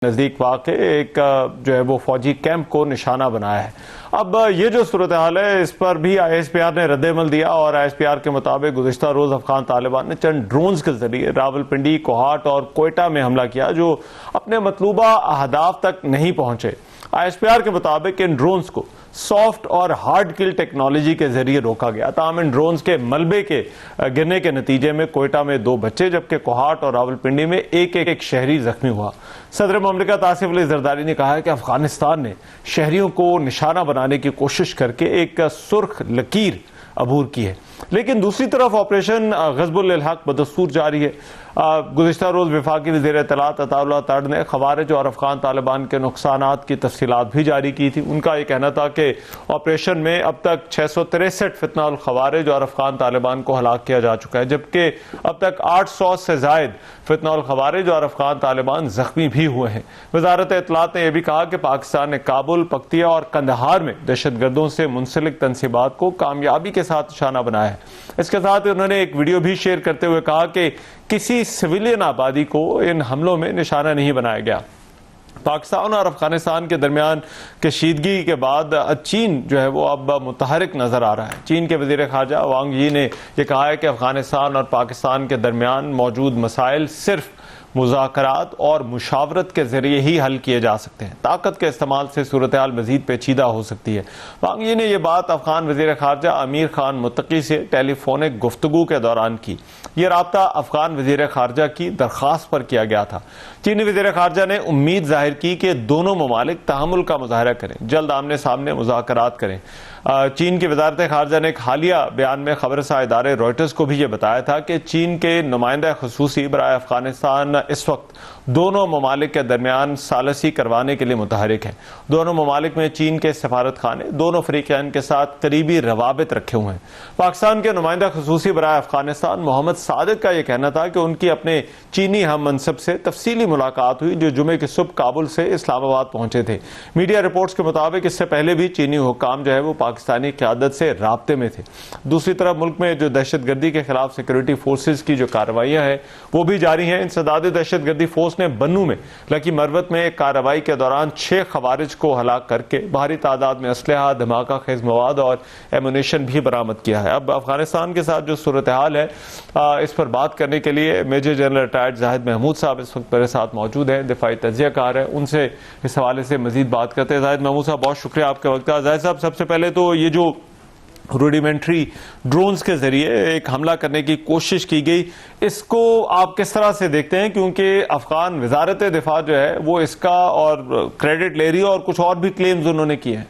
نزدیک واقع ایک جو ہے وہ فوجی کیمپ کو نشانہ بنایا ہے۔ اب یہ جو صورتحال ہے اس پر بھی آئی ایس پی آر نے رد عمل دیا، اور آئی ایس پی آر کے مطابق گزشتہ روز افغان طالبان نے چند ڈرونز کے ذریعے راولپنڈی، کوہاٹ اور کوئٹہ میں حملہ کیا جو اپنے مطلوبہ اہداف تک نہیں پہنچے۔ آئی ایس پی آر کے مطابق ان ڈرونز کو سافٹ اور ہارڈ کل ٹیکنالوجی کے ذریعے روکا گیا، تاہم ان ڈرونز کے ملبے کے گرنے کے نتیجے میں کوئٹہ میں 2 بچے جبکہ کوہاٹ اور راولپنڈی میں ایک شہری زخمی ہوا۔ صدر مملکت آصف علی زرداری نے کہا ہے کہ افغانستان نے شہریوں کو نشانہ بنانے کی کوشش کر کے ایک سرخ لکیر عبور کی ہے، لیکن دوسری طرف آپریشن غضب الحق بدستور جاری ہے۔ گزشتہ روز وفاقی وزیر اطلاعات عطا اللہ تڑ نے خوارج اور افغان طالبان کے نقصانات کی تفصیلات بھی جاری کی تھی۔ ان کا یہ کہنا تھا کہ آپریشن میں اب تک 663 فتنہ الخوارج اور افغان طالبان کو ہلاک کیا جا چکا ہے، جبکہ اب تک 800 سے زائد فتنہ الخوارج اور افغان طالبان زخمی بھی ہوئے ہیں۔ وزارت اطلاعات نے یہ بھی کہا کہ پاکستان نے کابل، پکتیا اور قندھار میں دہشت گردوں سے منسلک تنصیبات کو کامیابی کے ساتھ نشانہ بنایا ہے۔ اس کے ساتھ انہوں نے ایک ویڈیو بھی شیئر کرتے ہوئے کہا کہ کسی سویلین آبادی کو ان حملوں میں نشانہ نہیں بنایا گیا۔ پاکستان اور افغانستان کے درمیان کشیدگی کے بعد چین جو ہے وہ اب متحرک نظر آ رہا ہے۔ چین کے وزیر خارجہ وانگ یی نے یہ کہا ہے کہ افغانستان اور پاکستان کے درمیان موجود مسائل صرف مذاکرات اور مشاورت کے ذریعے ہی حل کیے جا سکتے ہیں، طاقت کے استعمال سے صورتحال مزید پیچیدہ ہو سکتی ہے۔ وانگ یی نے یہ بات افغان وزیر خارجہ امیر خان متقی سے ٹیلی فونک گفتگو کے دوران کی۔ یہ رابطہ افغان وزیر خارجہ کی درخواست پر کیا گیا تھا۔ چینی وزیر خارجہ نے امید ظاہر کی کہ دونوں ممالک تحمل کا مظاہرہ کریں، جلد آمنے سامنے مذاکرات کریں۔ چین کی وزارت خارجہ نے ایک حالیہ بیان میں خبر رساں ادارے روئٹرز کو بھی یہ بتایا تھا کہ چین کے نمائندہ خصوصی برائے افغانستان اس وقت دونوں ممالک کے درمیان ثالثی کروانے کے لیے متحرک ہیں۔ دونوں ممالک میں چین کے سفارت خانے دونوں فریقین کے ساتھ قریبی روابط رکھے ہوئے ہیں۔ پاکستان کے نمائندہ خصوصی برائے افغانستان محمد صادق کا یہ کہنا تھا کہ ان کی اپنے چینی ہم منصب سے تفصیلی ملاقات ہوئی جو جمعے کی صبح کابل سے اسلام آباد پہنچے تھے۔ میڈیا رپورٹس کے مطابق اس سے پہلے بھی چینی حکام جو ہے وہ پاکستانی قیادت سے رابطے میں تھے۔ دوسری طرف ملک میں جو دہشت گردی کے خلاف سیکورٹی فورسز کی جو کارروائیاں ہیں وہ بھی جاری ہیں۔ انسداد دہشت گردی فورس نے بنو میں لکی مروت میں ایک کارروائی کے دوران 6 خوارج کو ہلاک کر کے بھاری تعداد میں اسلحہ، دھماکہ خیز مواد اور ایمونیشن بھی برآمد کیا ہے۔ اب افغانستان کے ساتھ جو صورتحال ہے اس پر بات کرنے کے لیے میجر جنرل ریٹائرڈ زاہد محمود صاحب اس وقت میرے ساتھ موجود ہیں، دفاعی تجزیہ کار ہیں، ان سے اس حوالے سے مزید بات کرتے ہیں۔ زاہد محمود صاحب بہت شکریہ آپ کے وقت کا۔ زاہد صاحب سب سے پہلے تو یہ جو روڈیمنٹری ڈرونز کے ذریعے ایک حملہ کرنے کی کوشش کی گئی، اس کو آپ کس طرح سے دیکھتے ہیں؟ کیونکہ افغان وزارت دفاع جو ہے وہ اس کا اور کریڈٹ لے رہی ہے اور کچھ اور بھی کلیمز انہوں نے کیے ہیں۔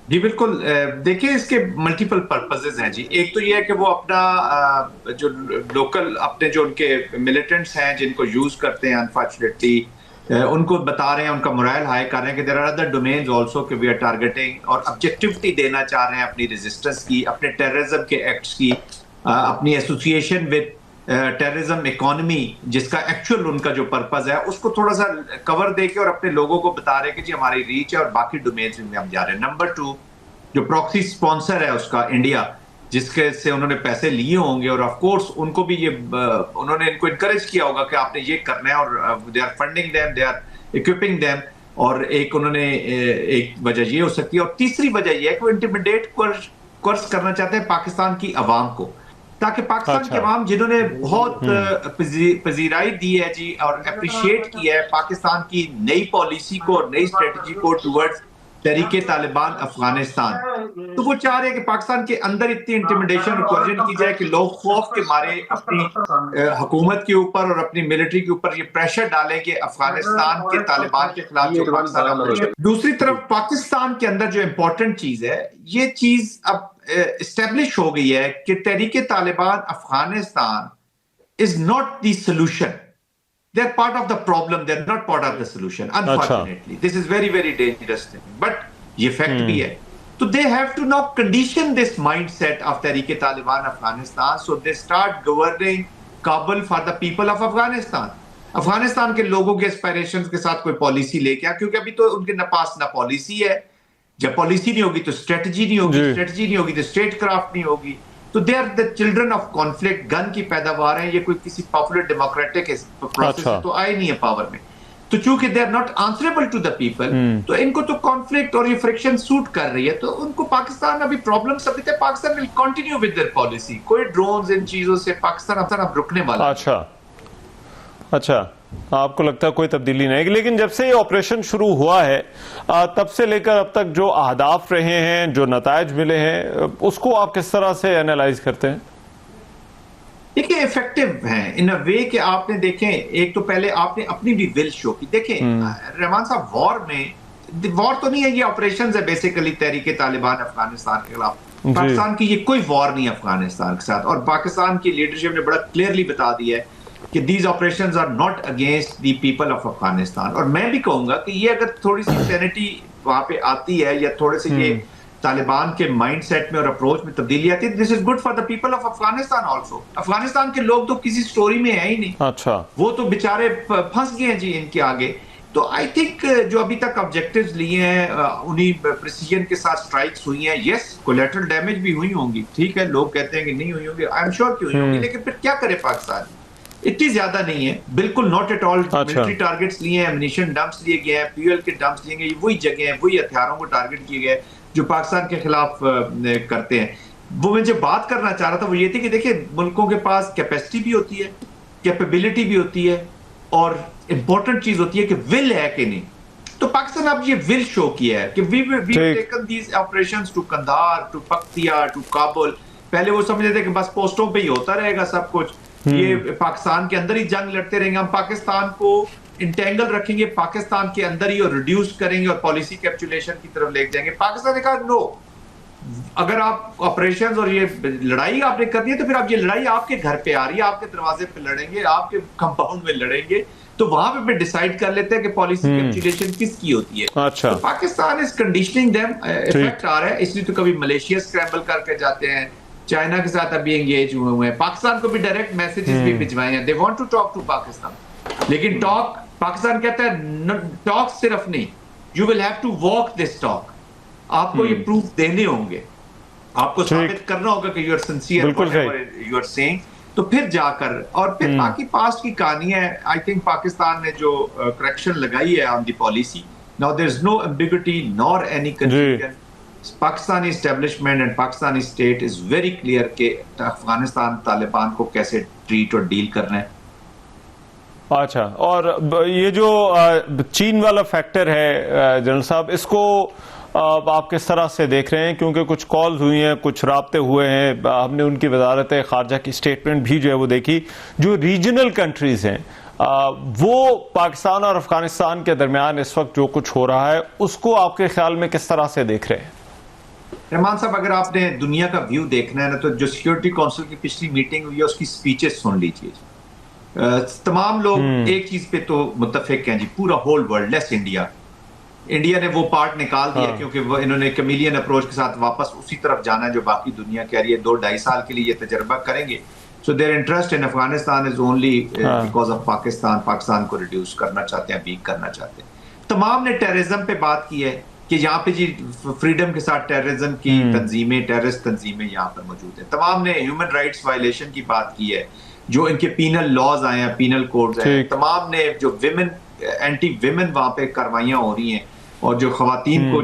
جی بالکل، دیکھیں اس کے ملٹیپل پرپزز ہیں جی۔ ایک تو یہ ہے کہ وہ اپنا جو لوکل اپنے جو ان کے ملیٹنٹس ہیں جن کو یوز کرتے ہیں انفارچونیٹلی ان کو بتا رہے ہیں، ان کا morale ہائی کر رہے ہیں کہ there are other domains also کہ we are targeting، اور objectivity دینا چاہ رہے ہیں اپنی ریزسٹنس کی، اپنے ٹیررزم کے ایکٹس کی، اپنی ایسوسیشن ود ٹیررزم اکانومی جس کا ایکچوئل ان کا جو پرپز ہے اس کو تھوڑا سا کور دے کے اور اپنے لوگوں کو بتا رہے ہیں کہ جی ہماری ریچ ہے اور باقی ڈومینز میں ہم جا رہے ہیں۔ نمبر 2 جو پروکسی سپانسر ہے اس کا انڈیا، جس کے سے انہوں نے پیسے لیے ہوں گے، اور آف کورس ان کو بھی یہ انہوں نے ان کو انکریج کیا ہوگا کہ آپ نے یہ کرنا ہے، اور they are funding them, they are occupying them, اور ایک انہوں نے ایک وجہ یہ ہو سکتی ہے۔ اور تیسری وجہ یہ ہے کہ وہ انٹیمیڈیٹ کورس کرنا چاہتے ہیں پاکستان کی عوام کو، تاکہ پاکستان کی عوام جنہوں نے بہت پذیرائی دی ہے جی اور اپریشیٹ کیا ہے پاکستان کی نئی پالیسی کو اور نئی اسٹریٹجی کو ٹورڈز تحریک طالبان افغانستان، تو وہ چاہ رہے ہیں کہ پاکستان کے اندر اتنی انٹیمیڈیشن اور کوئرجن کی جائے کہ لوگ خوف کے مارے اپنی حکومت کے اوپر اور اپنی ملٹری کے اوپر یہ پریشر ڈالیں کہ افغانستان کے طالبان کے خلاف جو پاکستان۔ دوسری طرف پاکستان کے اندر جو امپورٹنٹ چیز ہے، یہ چیز اب اسٹیبلش ہو گئی ہے کہ تحریک Taliban Afghanistan is not the solution. They're part of the problem, they're not part of the solution, unfortunately. This is very, very dangerous thing. But یہ فیکٹ بھی ہے. So they have to now condition this mindset of تحریک Taliban Afghanistan so they start governing Kabul for the people of Afghanistan. Afghanistan کے لوگوں کے اسپائریشنز کے ساتھ کوئی پالیسی لے کے، کیونکہ ابھی تو ان کے پاس نہ پالیسی ہے، جب پالیسی نہیں ہوگی تو اسٹریٹجی نہیں ہوگی، اسٹریٹجی نہیں ہوگی تو اسٹیٹ کرافٹ نہیں ہوگی، تو they are the children of conflict. Gun کی پیداوار ہیں, یہ کوئی کسی پاپولر ڈیموکریٹک پروسیس سے تو آئے نہیں ہے پاور میں. تو چونکہ they are not answerable to the people, تو ان کو تو کانفلکٹ اور یہ فرکشن سوٹ کر رہی ہے. تو ان کو پاکستان ابھی پرابلمس ابھی تک Pakistan will continue with their policy. کوئی ڈرونز ان چیزوں سے پاکستان اب رکنے والا. اچھا, آپ کو لگتا ہے کوئی تبدیلی نہیں. لیکن جب سے یہ آپریشن شروع ہوا ہے تب سے لے کر اب تک جو اہداف رہے ہیں, جو نتائج ملے ہیں, اس کو آپ کس طرح سے اینالائز کرتے ہیں؟ دیکھیں افیکٹو ہیں ان اے وے کہ آپ نے دیکھیں, ایک تو پہلے آپ نے اپنی بھی ول شو کی. دیکھیں رحمان صاحب, وار میں وار تو نہیں ہے, یہ آپریشنز ہے بیسیکلی تحریک طالبان افغانستان کے خلاف. پاکستان کی یہ کوئی وار نہیں ہے افغانستان کے ساتھ, اور پاکستان کی لیڈرشپ نے بڑا کلیئرلی بتا دیا ہے کہ these operations are not against the people of Afghanistan. اور میں بھی کہوں گا کہ یہ اگر تھوڑی سی سینٹی وہاں پہ آتی ہے, یا تھوڑے سے یہ طالبان کے مائنڈ سیٹ میں اور اپروچ میں تبدیلی آتی ہے, this is good for the people of Afghanistan also. Afghanistan کے لوگ تو کسی سٹوری میں ہیں ہی نہیں. اچھا, وہ تو بیچارے پھنس گئے ہیں جی ان کے آگے. تو آئی تھنک جو ابھی تک آبجیکٹیوز لیے ہیں انہی پریسیجن کے ساتھ سٹرائکس ہوئی ہیں. یس کولیٹرل ڈیمیج بھی ہوئی ہوں گی, ٹھیک ہے, لوگ کہتے ہیں کہ نہیں ہوئی ہوں گی, آئی ایم شیور کہ ہوئی ہوں گی, لیکن پھر کیا کرے پاکستان. اتنی زیادہ نہیں ہے, بالکل not at all. Military targets لیے ہیں, امونیشن ڈمپس لیے گئے ہیں, فیول کے ڈمپس لیے گئے, وہی جگہ ہیں, وہی ہتھیاروں کو ٹارگیٹ کیے گئے جو پاکستان کے خلاف کرتے ہیں. وہ میں جو بات کرنا چاہ رہا تھا وہ یہ تھی کہ دیکھیں ملکوں کے پاس کیپیسٹی بھی ہوتی ہے, کیپیبلٹی بھی ہوتی ہے, اور امپورٹنٹ چیز ہوتی ہے کہ ول ہے کہ نہیں. تو پاکستان اب یہ ول شو کیا ہے کہ we taken these operations to Kandahar, to Paktia, to Kabul. پہلے وہ سمجھتے تھے کہ بس پوسٹوں پہ ہی ہوتا رہے گا سب کچھ, یہ پاکستان کے اندر ہی جنگ لڑتے رہیں گے, ہم پاکستان کو انٹینگل رکھیں گے پاکستان کے اندر ہی اور ریڈیوس کریں گے اور پالیسی کیپچولیشن کی طرف لے جائیں گے. پاکستان نے کہا نو, اگر آپ آپریشنز اور یہ لڑائی آپ نے کرنی ہے تو پھر آپ یہ لڑائی آپ کے گھر پہ آ رہی ہے, آپ کے دروازے پہ لڑیں گے, آپ کے کمپاؤنڈ میں لڑیں گے, تو وہاں پہ پھر ڈیسائیڈ کر لیتے ہیں کہ پالیسی کیپچولیشن کس کی ہوتی ہے. اچھا, تو پاکستان از کنڈیشننگ دیم, افیکٹ آ رہا ہے. اس لیے تو کبھی ملیشیا اسکریمبل کر کے جاتے ہیں, چائنا کے ساتھ ابھی انگیج ہوئے ہیں, پاکستان کو بھی ڈائریکٹ میسیجز بھی بھجوائے ہیں, they want to talk to Pakistan. لیکن ٹاک پاکستان کہتا ہے ٹاک صرف نہیں, you will have to walk this talk. آپ کو یہ پروف دینے ہوں گے, آپ کو ثابت کرنا ہوگا کہ you are sincere you are saying, تو پھر جا کر. اور پھر باقی پاسٹ کی کہانی ہے. آئی تھنک پاکستان نے جو کریکشن لگائی ہے on the policy, now there is no ambiguity nor any confusion. Pakistani establishment and Pakistani state is very clear کہ افغانستان طالبان کو کیسے ٹریٹ اور ڈیل کرنا ہے. اچھا, اور یہ جو چین والا فیکٹر ہے جنرل صاحب, اس کو آپ کس طرح سے دیکھ رہے ہیں؟ کیونکہ کچھ کالز ہوئی ہیں, کچھ رابطے ہوئے ہیں, ہم نے ان کی وزارت خارجہ کی اسٹیٹمنٹ بھی جو ہے وہ دیکھی. جو ریجنل کنٹریز ہیں وہ پاکستان اور افغانستان کے درمیان اس وقت جو کچھ ہو رہا ہے اس کو آپ کے خیال میں کس طرح سے دیکھ رہے ہیں؟ رحمان صاحب, اگر آپ نے دنیا کا ویو دیکھنا ہے نا, تو جو سیکورٹی کونسل کی پچھلی میٹنگ ہوئی ہے اس کی سپیچز سن لیجیے. تمام لوگ ایک چیز پہ تو متفق ہیں جی, پورا ہول ورلڈ لیس انڈیا. انڈیا نے وہ پارٹ نکال دیا کیونکہ وہ انہوں نے کمیلین اپروچ کے ساتھ واپس اسی طرف جانا ہے جو باقی دنیا کہہ رہی ہے. 2-2.5 سال کے لیے یہ تجربہ کریں گے. So their interest in Afghanistan is only because of Pakistan. Pakistan کو ریڈیوس کرنا چاہتے ہیں, ویک کرنا چاہتے ہیں. تمام نے ٹیررزم پہ بات کی ہے کہ یہاں پہ جی فریڈم کے ساتھ ٹیررزم کی تنظیمیں, ٹیررسٹ تنظیمیں یہاں پر موجود ہیں. تمام نے ہیومن رائٹس وائلیشن کی بات کی ہے, جو ان کے پینل لاز آئے ہیں, پینل کوڈز ہیں. تمام نے جو ویمن اینٹی ویمن وہاں پہ کاروائیاں ہو رہی ہیں, اور جو خواتین کو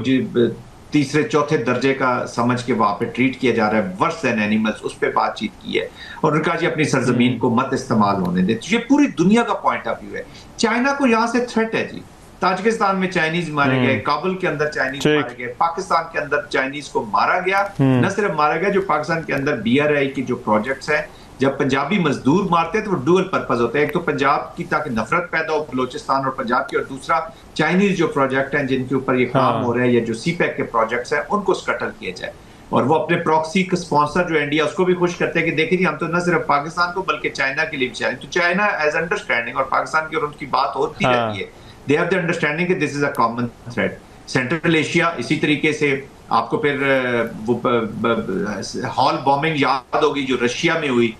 تیسرے چوتھے درجے کا سمجھ کے وہاں پہ ٹریٹ کیا جا رہا ہے, ورس دین اینیملز, اس پہ بات چیت کی ہے. اور ان کا جی اپنی سرزمین کو مت استعمال ہونے دے. یہ پوری دنیا کا پوائنٹ آف ویو ہے. چائنا کو یہاں سے تھریٹ ہے جی. تاجکستان میں چائنیز مارے گئے, کابل کے اندر چائنیز مارے گئے, پاکستان کے اندر چائنیز کو مارا گیا. نہ صرف مارا گیا, جو پاکستان کے اندر BRI کی جو پروجیکٹس ہیں, جب پنجابی مزدور مارتے ہیں تو وہ ڈوئل پرپز ہوتا ہے. ایک تو پنجاب کی تاکہ نفرت پیدا ہو بلوچستان اور پنجاب کی, اور دوسرا چائنیز جو پروجیکٹ ہیں جن کے اوپر یہ کام ہو رہا ہے, یا جو CPEC کے پروجیکٹس ہیں, ان کو سکٹل کیا جائے. اور وہ اپنے پروکسی کا اسپانسر جو انڈیا, اس کو بھی خوش کرتے ہیں کہ دیکھیں جی ہم تو نہ صرف پاکستان کو بلکہ چائنا کے لیے بھی چاہیں. تو چائنا ایز انڈرسٹینڈنگ, اور پاکستان کی اور ان کی بات ہوتی رہتی ہے, دے ہیو دا انڈرسٹینڈنگ کہ this is a common threat. Central Asia اسی طریقے سے. آپ کو پھر وہ ہال بامبنگ یاد ہوگی جو رشیا میں ہوئی,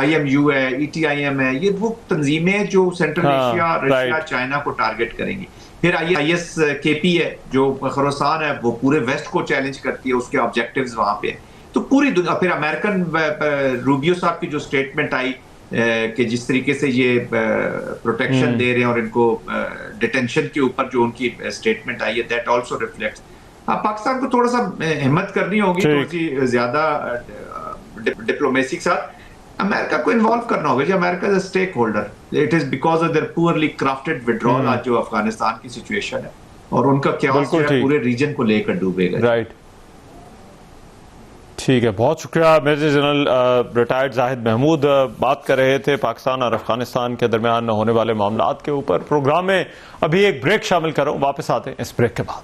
IMU ہے, ETIM ہے, یہ وہ تنظیمیں جو سینٹرل ایشیا, رشیا, چائنا کو ٹارگٹ کریں گی. پھر ISKP ہے جو خراسان ہے, وہ پورے ویسٹ کو چیلنج کرتی ہے, اس کے آبجیکٹیوز وہاں پہ ہیں. تو پوری دنیا, پھر امریکن روبیو صاحب کی جو اسٹیٹمنٹ آئی کہ جس طریقے سے یہ پروٹیکشن دے رہے ہیں اور ان کو ڈیٹینشن کے اوپر جو ان کی اسٹیٹمنٹ آئی ہے, دیٹ آلسو ریفلیکٹس. اب پاکستان کو تھوڑا سا ہمت کرنی ہوگی, تھوڑی سی زیادہ ڈپلومیسی کے ساتھ امریکہ کو انوالو کرنا ہوگا. جی امریکہ is a stakeholder, it is because of their poorly crafted withdrawal آج جو افغانستان کی سچویشن ہے, اور ان کا کیاس جو ہے پورے ریجن کو لے کر ڈوبے گا. رائٹ, ٹھیک ہے, بہت شکریہ. میجر جنرل ریٹائرڈ زاہد محمود بات کر رہے تھے پاکستان اور افغانستان کے درمیان ہونے والے معاملات کے اوپر. پروگرام میں ابھی ایک بریک شامل کر رہا ہوں, واپس آتے ہیں اس بریک کے بعد.